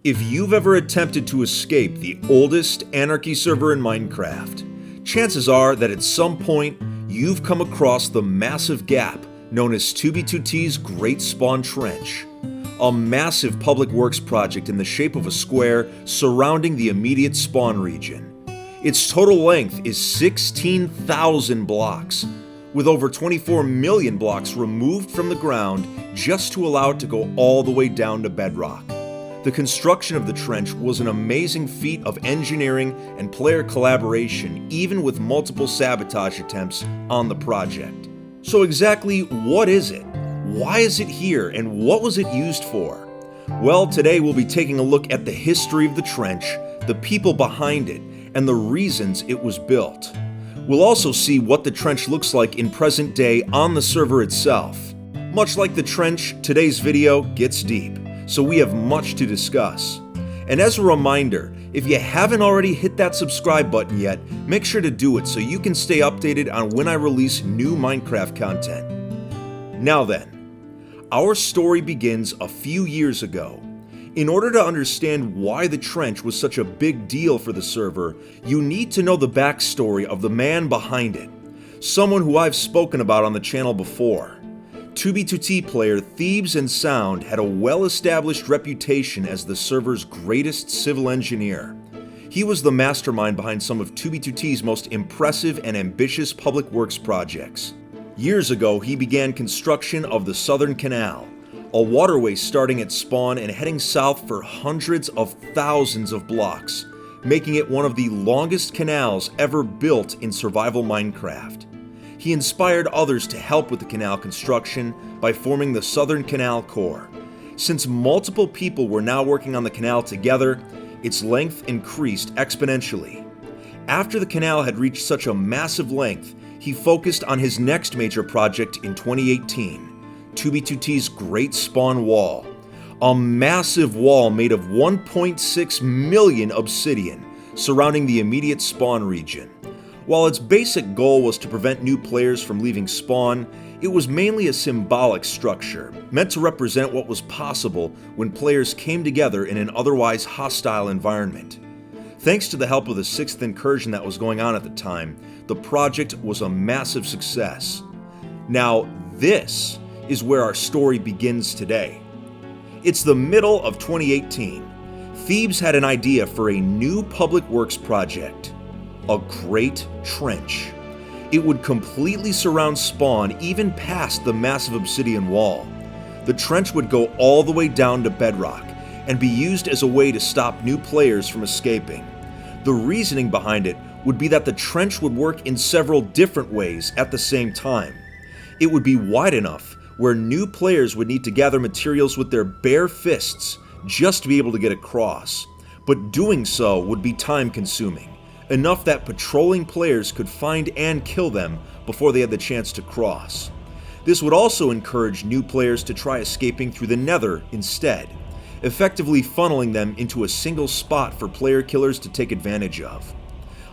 If you've ever attempted to escape the oldest anarchy server in Minecraft, chances are that at some point you've come across the massive gap known as 2b2t's Great Spawn Trench, a massive public works project in the shape of a square surrounding the immediate spawn region. Its total length is 16,000 blocks, with over 24 million blocks removed from the ground just to allow it to go all the way down to bedrock. The construction of the trench was an amazing feat of engineering and player collaboration, even with multiple sabotage attempts on the project. So exactly what is it? Why is it here, and what was it used for? Well, today we'll be taking a look at the history of the trench, the people behind it, and the reasons it was built. We'll also see what the trench looks like in present day on the server itself. Much like the trench, today's video gets deep, so we have much to discuss. And as a reminder, if you haven't already hit that subscribe button yet, make sure to do it so you can stay updated on when I release new Minecraft content. Now then, our story begins a few years ago. In order to understand why the trench was such a big deal for the server, you need to know the backstory of the man behind it, someone who I've spoken about on the channel before. 2b2t player Thebes and Sound had a well-established reputation as the server's greatest civil engineer. He was the mastermind behind some of 2b2t's most impressive and ambitious public works projects. Years ago, he began construction of the Southern Canal, a waterway starting at spawn and heading south for hundreds of thousands of blocks, making it one of the longest canals ever built in survival Minecraft. He inspired others to help with the canal construction by forming the Southern Canal Corps. Since multiple people were now working on the canal together, its length increased exponentially. After the canal had reached such a massive length, he focused on his next major project in 2018, 2b2t's Great Spawn Wall, a massive wall made of 1.6 million obsidian surrounding the immediate spawn region. While its basic goal was to prevent new players from leaving spawn, it was mainly a symbolic structure, meant to represent what was possible when players came together in an otherwise hostile environment. Thanks to the help of the 6th incursion that was going on at the time, the project was a massive success. Now, this is where our story begins today. It's the middle of 2018. Thebes had an idea for a new public works project. A great trench. It would completely surround spawn even past the massive obsidian wall. The trench would go all the way down to bedrock and be used as a way to stop new players from escaping. The reasoning behind it would be that the trench would work in several different ways at the same time. It would be wide enough where new players would need to gather materials with their bare fists just to be able to get across, but doing so would be time-consuming. Enough that patrolling players could find and kill them before they had the chance to cross. This would also encourage new players to try escaping through the Nether instead, effectively funneling them into a single spot for player killers to take advantage of.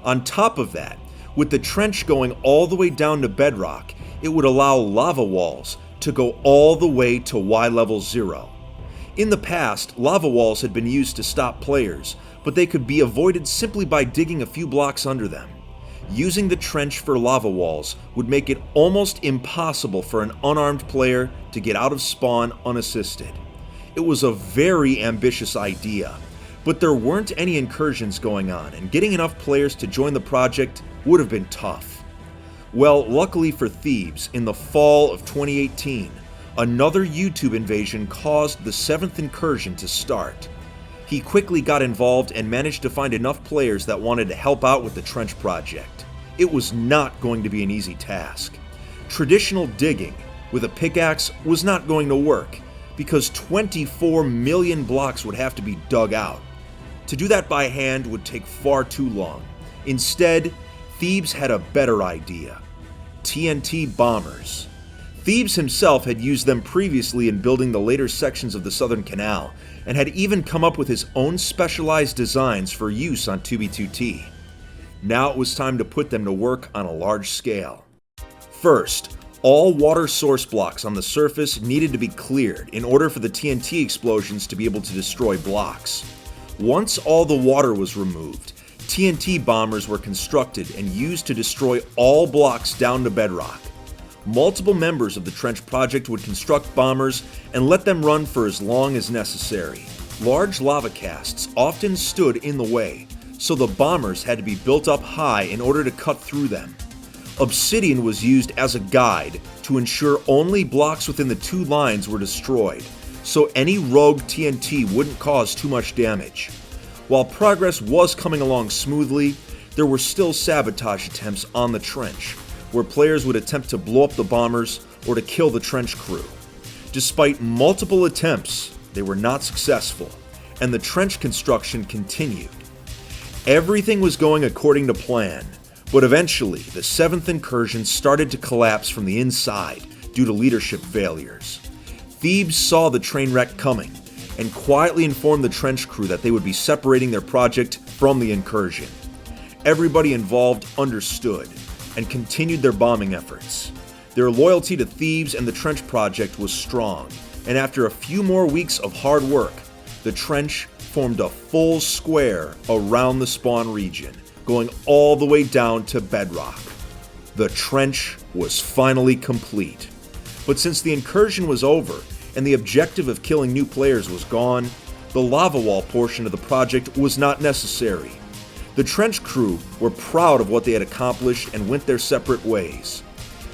On top of that, with the trench going all the way down to bedrock, it would allow lava walls to go all the way to Y level 0. In the past, lava walls had been used to stop players, but they could be avoided simply by digging a few blocks under them. Using the trench for lava walls would make it almost impossible for an unarmed player to get out of spawn unassisted. It was a very ambitious idea, but there weren't any incursions going on, and getting enough players to join the project would have been tough. Well, luckily for Thebes, in the fall of 2018, another YouTube invasion caused the 7th incursion to start. He quickly got involved and managed to find enough players that wanted to help out with the trench project. It was not going to be an easy task. Traditional digging with a pickaxe was not going to work because 24 million blocks would have to be dug out. To do that by hand would take far too long. Instead, Thebes had a better idea: TNT Bombers. Thebes himself had used them previously in building the later sections of the Southern Canal, and had even come up with his own specialized designs for use on 2b2t. Now it was time to put them to work on a large scale. First, All water source blocks on the surface needed to be cleared in order for the TNT explosions to be able to destroy blocks. Once all the water was removed, TNT bombers were constructed and used to destroy all blocks down to bedrock. Multiple members of the Trench Project would construct bombers and let them run for as long as necessary. Large lava casts often stood in the way, so the bombers had to be built up high in order to cut through them. Obsidian was used as a guide to ensure only blocks within the two lines were destroyed, so any rogue TNT wouldn't cause too much damage. While progress was coming along smoothly, there were still sabotage attempts on the trench, where players would attempt to blow up the bombers or to kill the trench crew. Despite multiple attempts, they were not successful, and the trench construction continued. Everything was going according to plan, but eventually the 7th incursion started to collapse from the inside due to leadership failures. Thebes saw the train wreck coming and quietly informed the trench crew that they would be separating their project from the incursion. Everybody involved understood and continued their bombing efforts. Their loyalty to Thebes and the Trench Project was strong, and after a few more weeks of hard work, the trench formed a full square around the spawn region, going all the way down to bedrock. The trench was finally complete. But since the incursion was over and the objective of killing new players was gone, the lava wall portion of the project was not necessary. The trench crew were proud of what they had accomplished and went their separate ways.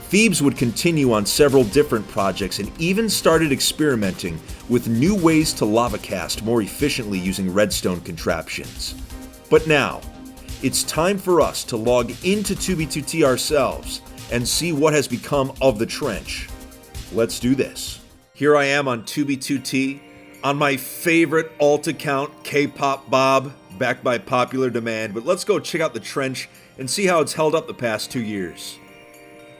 Thebes would continue on several different projects and even started experimenting with new ways to lava cast more efficiently using redstone contraptions. But now, it's time for us to log into 2b2t ourselves and see what has become of the trench. Let's do this. Here I am on 2b2t, on my favorite alt account, K-Pop Bob, backed by popular demand, but let's go check out the trench and see how it's held up the past 2 years.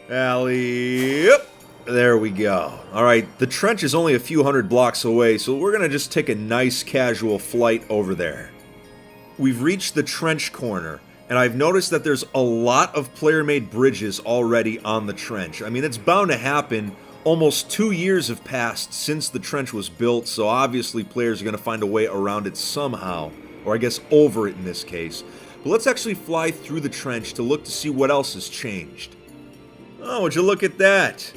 Alley-oop! There we go. Alright, the trench is only a few hundred blocks away, so we're gonna just take a nice casual flight over there. We've reached the trench corner, and I've noticed that there's a lot of player-made bridges already on the trench. I mean, it's bound to happen. Almost 2 years have passed since the trench was built, so obviously players are going to find a way around it somehow, or I guess over it in this case. But let's actually fly through the trench to look to see what else has changed. Oh, would you look at that?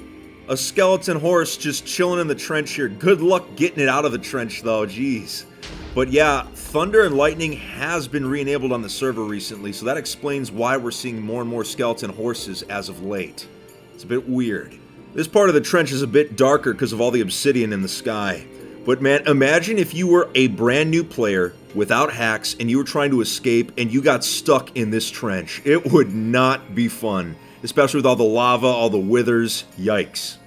A skeleton horse just chilling in the trench here. Good luck getting it out of the trench though, jeez. But yeah, Thunder and Lightning has been re-enabled on the server recently, so that explains why we're seeing more and more skeleton horses as of late. It's a bit weird. This part of the trench is a bit darker because of all the obsidian in the sky. But man, imagine if you were a brand new player without hacks and you were trying to escape and you got stuck in this trench. It would not be fun, especially with all the lava, all the withers, yikes.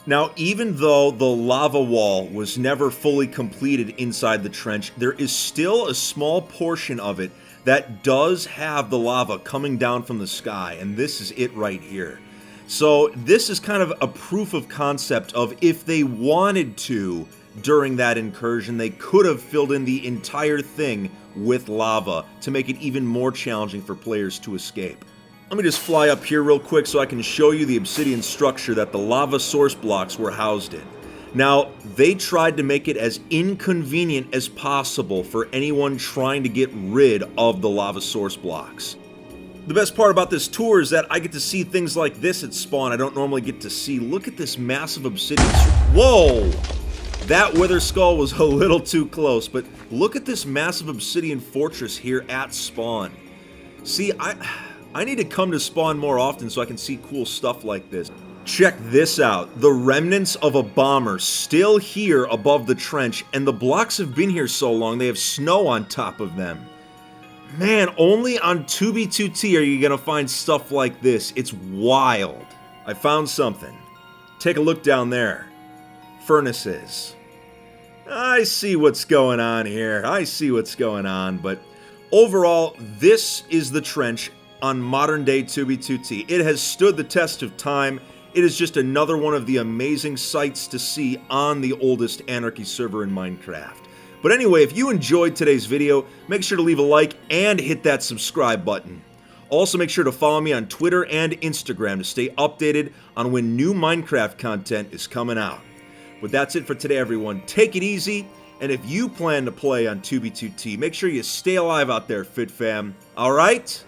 Now, even though the lava wall was never fully completed inside the trench, there is still a small portion of it that does have the lava coming down from the sky, and this is it right here. So this is kind of a proof of concept of if they wanted to, during that incursion, they could have filled in the entire thing with lava to make it even more challenging for players to escape. Let me just fly up here real quick so I can show you the obsidian structure that the lava source blocks were housed in. Now, they tried to make it as inconvenient as possible for anyone trying to get rid of the lava source blocks. The best part about this tour is that I get to see things like this at spawn I don't normally get to see. Look at this massive obsidian. Whoa! That wither skull was a little too close, but look at this massive obsidian fortress here at spawn. See, I need to come to spawn more often so I can see cool stuff like this. Check this out. The remnants of a bomber still here above the trench, and the blocks have been here so long they have snow on top of them. Man, only on 2b2t are you gonna find stuff like this. It's wild. I found something. Take a look down there. Furnaces. I see what's going on here. I see what's going on, but overall, this is the trench on modern day 2b2t. It has stood the test of time. It is just another one of the amazing sights to see on the oldest anarchy server in Minecraft. But anyway, if you enjoyed today's video, make sure to leave a like and hit that subscribe button. Also, make sure to follow me on Twitter and Instagram to stay updated on when new Minecraft content is coming out. But that's it for today, everyone. Take it easy, and if you plan to play on 2b2t, make sure you stay alive out there, Fit Fam. All right?